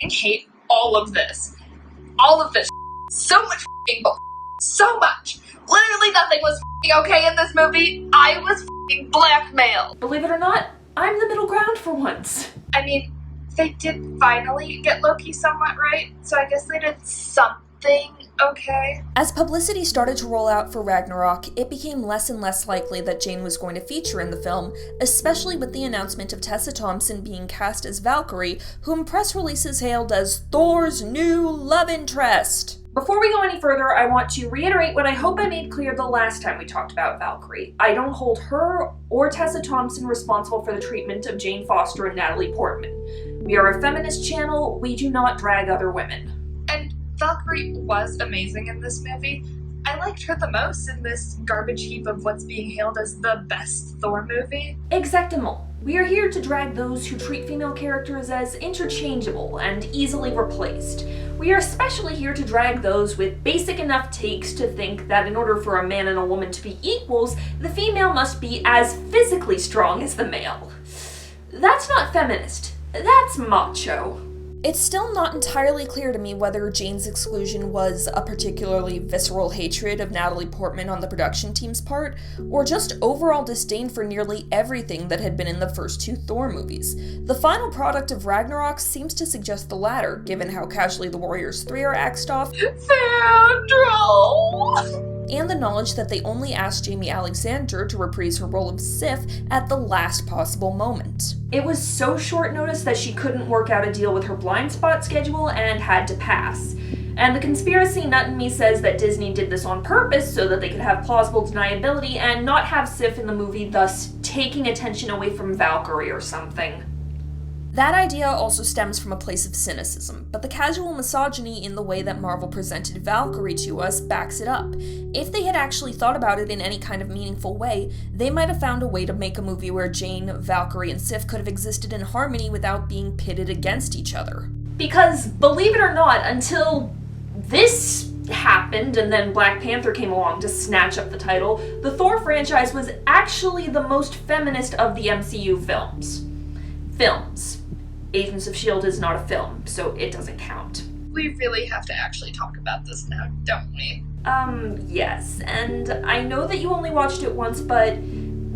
hate all of this. All of this. So much bull. So much. Literally nothing was okay in this movie. I was blackmailed. Believe it or not, I'm the middle ground for once. I mean, they did finally get Loki somewhat right, so I guess they did something okay. As publicity started to roll out for Ragnarok, it became less and less likely that Jane was going to feature in the film, especially with the announcement of Tessa Thompson being cast as Valkyrie, whom press releases hailed as Thor's new love interest. Before we go any further, I want to reiterate what I hope I made clear the last time we talked about Valkyrie. I don't hold her or Tessa Thompson responsible for the treatment of Jane Foster and Natalie Portman. We are a feminist channel, we do not drag other women. And Valkyrie was amazing in this movie. I liked her the most in this garbage heap of what's being hailed as the best Thor movie. Exactement. We are here to drag those who treat female characters as interchangeable and easily replaced. We are especially here to drag those with basic enough takes to think that in order for a man and a woman to be equals, the female must be as physically strong as the male. That's not feminist. That's macho. It's still not entirely clear to me whether Jane's exclusion was a particularly visceral hatred of Natalie Portman on the production team's part, or just overall disdain for nearly everything that had been in the first two Thor movies. The final product of Ragnarok seems to suggest the latter, given how casually the Warriors 3 are axed off, Sandro! and the knowledge that they only asked Jamie Alexander to reprise her role of Sif at the last possible moment. It was so short notice that she couldn't work out a deal with her blind spot schedule and had to pass. And the conspiracy nut in me says that Disney did this on purpose so that they could have plausible deniability and not have Sif in the movie, thus taking attention away from Valkyrie or something. That idea also stems from a place of cynicism, but the casual misogyny in the way that Marvel presented Valkyrie to us backs it up. If they had actually thought about it in any kind of meaningful way, they might have found a way to make a movie where Jane, Valkyrie, and Sif could have existed in harmony without being pitted against each other. Because, believe it or not, until this happened and then Black Panther came along to snatch up the title, the Thor franchise was actually the most feminist of the MCU films. Agents of S.H.I.E.L.D. is not a film, so it doesn't count. We really have to actually talk about this now, don't we? Yes, and I know that you only watched it once, but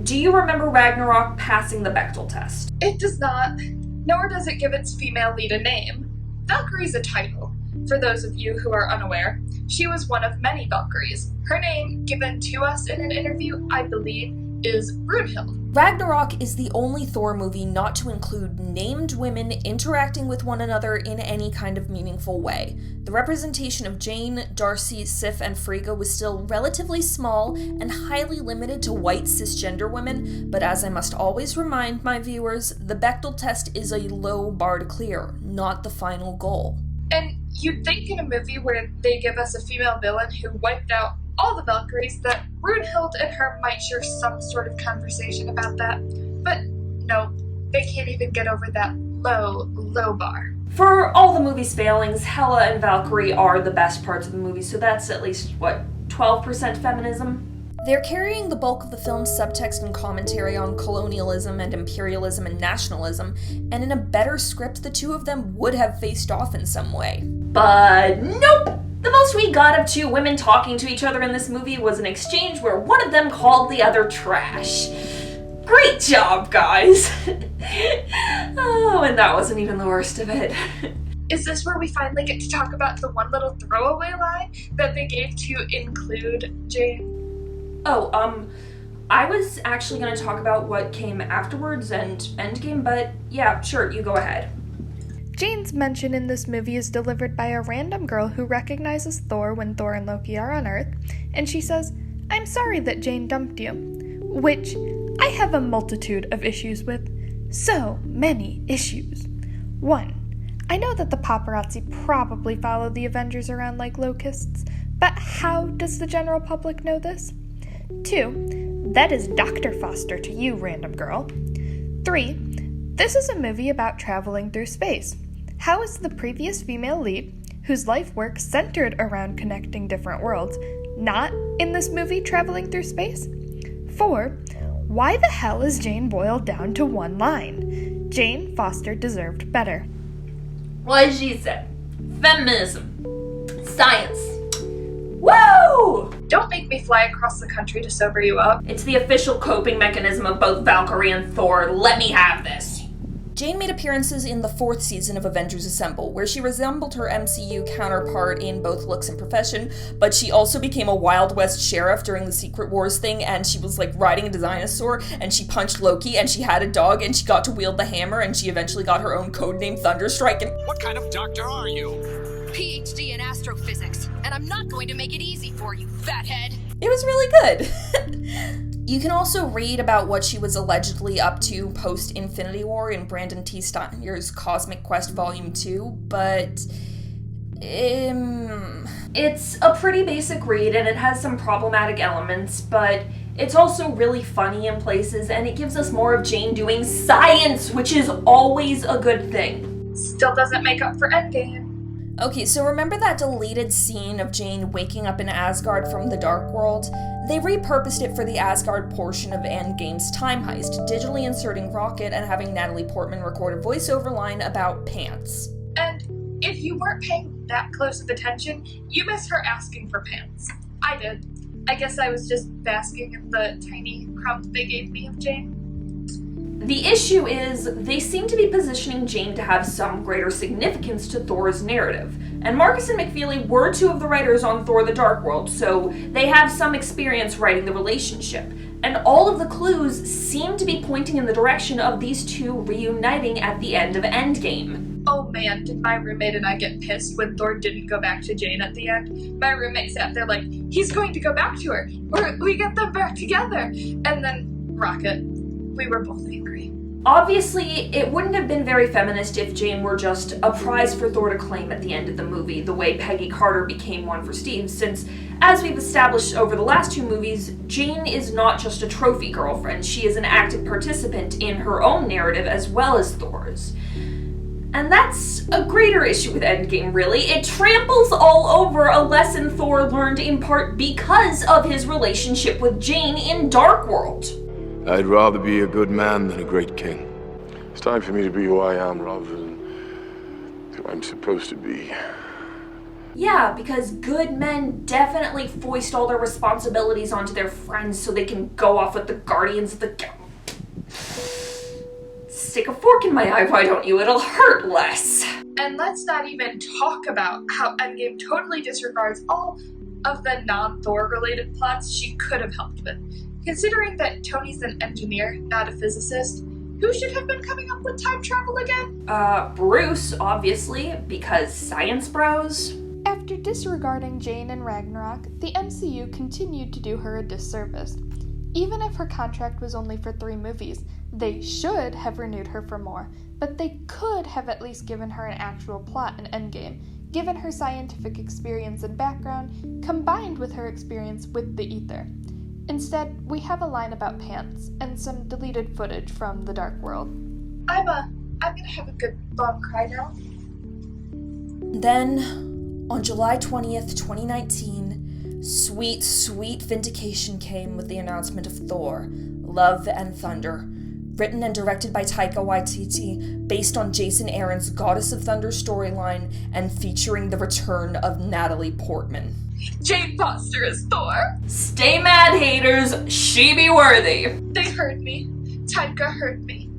do you remember Ragnarok passing the Bechdel test? It does not, nor does it give its female lead a name. Valkyrie's a title. For those of you who are unaware, she was one of many Valkyries. Her name, given to us in an interview, I believe, is Brunhild. Ragnarok is the only Thor movie not to include named women interacting with one another in any kind of meaningful way. The representation of Jane, Darcy, Sif, and Frigga was still relatively small and highly limited to white cisgender women, but as I must always remind my viewers, the Bechdel test is a low bar to clear, not the final goal. And you'd think in a movie where they give us a female villain who wiped out all the Valkyries that Brunhild and her might share some sort of conversation about that. But no, they can't even get over that low bar. For all the movie's failings, Hela and Valkyrie are the best parts of the movie, so that's at least, 12% feminism? They're carrying the bulk of the film's subtext and commentary on colonialism and imperialism and nationalism, and in a better script, the two of them would have faced off in some way. But nope! The most we got of two women talking to each other in this movie was an exchange where one of them called the other trash. Great job, guys! Oh, and that wasn't even the worst of it. Is this where we finally get to talk about the one little throwaway line that they gave to include Jane? I was actually going to talk about what came afterwards and Endgame, but yeah, sure, you go ahead. Jane's mention in this movie is delivered by a random girl who recognizes Thor when Thor and Loki are on Earth, and she says, "I'm sorry that Jane dumped you," which I have a multitude of issues with. So many issues. 1. I know that the paparazzi probably follow the Avengers around like locusts, but how does the general public know this? 2. That is Dr. Foster to you, random girl. 3. This is a movie about traveling through space. How is the previous female lead, whose life work centered around connecting different worlds, not in this movie traveling through space? 4. Why the hell is Jane boiled down to one line? Jane Foster deserved better. What she said. Feminism. Science. Woo! Don't make me fly across the country to sober you up. It's the official coping mechanism of both Valkyrie and Thor. Let me have this. Jane made appearances in the 4th season of Avengers Assemble, where she resembled her MCU counterpart in both looks and profession, but she also became a Wild West sheriff during the Secret Wars thing, and she was, riding a dinosaur, and she punched Loki, and she had a dog, and she got to wield the hammer, and she eventually got her own codename Thunderstrike, and— What kind of doctor are you? PhD in astrophysics, and I'm not going to make it easy for you, fathead. it was really good. You can also read about what she was allegedly up to post-Infinity War in Brandon T. Steiner's Cosmic Quest Volume 2, but— It's a pretty basic read, and it has some problematic elements, but it's also really funny in places, and it gives us more of Jane doing science, which is always a good thing. Still doesn't make up for Endgame. Okay, so remember that deleted scene of Jane waking up in Asgard from the Dark World? They repurposed it for the Asgard portion of Endgame's time heist, digitally inserting Rocket and having Natalie Portman record a voiceover line about pants. And if you weren't paying that close of attention, you missed her asking for pants. I did. I guess I was just basking in the tiny crumbs they gave me of Jane. The issue is, they seem to be positioning Jane to have some greater significance to Thor's narrative. And Marcus and McFeely were two of the writers on Thor the Dark World, so they have some experience writing the relationship. And all of the clues seem to be pointing in the direction of these two reuniting at the end of Endgame. Oh man, did my roommate and I get pissed when Thor didn't go back to Jane at the end. My roommate sat there like, he's going to go back to her, or we get them back together. And then, Rocket. We were both angry. Obviously, it wouldn't have been very feminist if Jane were just a prize for Thor to claim at the end of the movie, the way Peggy Carter became one for Steve, since, as we've established over the last 2 movies, Jane is not just a trophy girlfriend, she is an active participant in her own narrative as well as Thor's. And that's a greater issue with Endgame, really. It tramples all over a lesson Thor learned in part because of his relationship with Jane in Dark World. I'd rather be a good man than a great king. It's time for me to be who I am rather than who I'm supposed to be. Yeah, because good men definitely foist all their responsibilities onto their friends so they can go off with the Guardians of the Stick a fork in my eye, why don't you? It'll hurt less. And let's not even talk about how Endgame totally disregards all of the non-Thor related plots she could have helped with. Considering that Tony's an engineer, not a physicist, who should have been coming up with time travel again? Bruce, obviously, because science bros. After disregarding Jane and Ragnarok, the MCU continued to do her a disservice. Even if her contract was only for 3 movies, they should have renewed her for more, but they could have at least given her an actual plot in Endgame, given her scientific experience and background, combined with her experience with the ether. Instead, we have a line about pants, and some deleted footage from the Dark World. I'm gonna have a good long cry now. Then, on July 20th, 2019, sweet, sweet vindication came with the announcement of Thor, Love and Thunder, written and directed by Taika Waititi, based on Jason Aaron's Goddess of Thunder storyline, and featuring the return of Natalie Portman. Jane Foster is Thor. Stay mad, haters. She be worthy. They heard me. Taika heard me.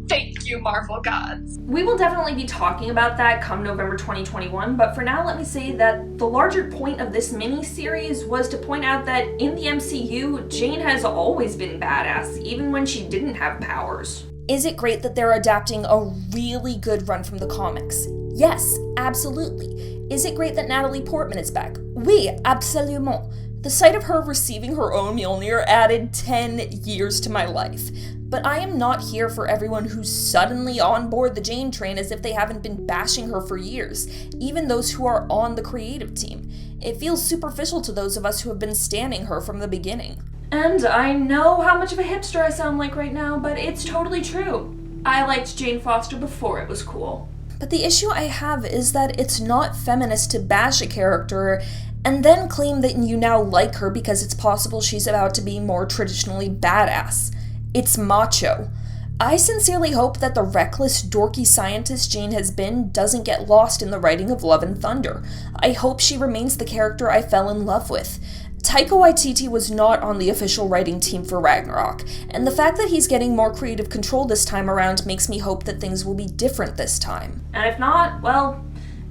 Thank you, Marvel gods. We will definitely be talking about that come November 2021, but for now let me say that the larger point of this mini-series was to point out that in the MCU, Jane has always been badass, even when she didn't have powers. Is it great that they're adapting a really good run from the comics? Yes, absolutely. Is it great that Natalie Portman is back? Oui, absolument. The sight of her receiving her own Mjolnir added 10 years to my life. But I am not here for everyone who's suddenly on board the Jane train as if they haven't been bashing her for years, even those who are on the creative team. It feels superficial to those of us who have been standing her from the beginning. And I know how much of a hipster I sound like right now, but it's totally true. I liked Jane Foster before it was cool. But the issue I have is that it's not feminist to bash a character and then claim that you now like her because it's possible she's about to be more traditionally badass. It's macho. I sincerely hope that the reckless, dorky scientist Jane has been doesn't get lost in the writing of Love and Thunder. I hope she remains the character I fell in love with. Taika Waititi was not on the official writing team for Ragnarok, and the fact that he's getting more creative control this time around makes me hope that things will be different this time. And if not, well,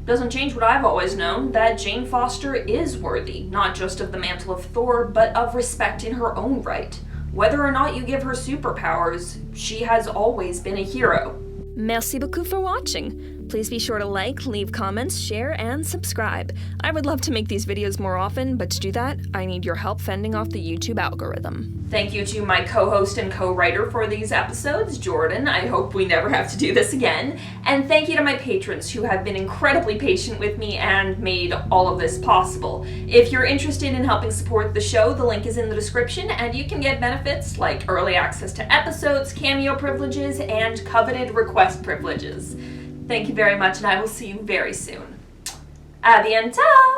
doesn't change what I've always known, that Jane Foster is worthy, not just of the mantle of Thor, but of respect in her own right. Whether or not you give her superpowers, she has always been a hero. Merci beaucoup for watching. Please be sure to like, leave comments, share, and subscribe. I would love to make these videos more often, but to do that, I need your help fending off the YouTube algorithm. Thank you to my co-host and co-writer for these episodes, Jordan. I hope we never have to do this again. And thank you to my patrons who have been incredibly patient with me and made all of this possible. If you're interested in helping support the show, the link is in the description, and you can get benefits like early access to episodes, cameo privileges, and coveted request privileges. Thank you very much, and I will see you very soon. À bientôt!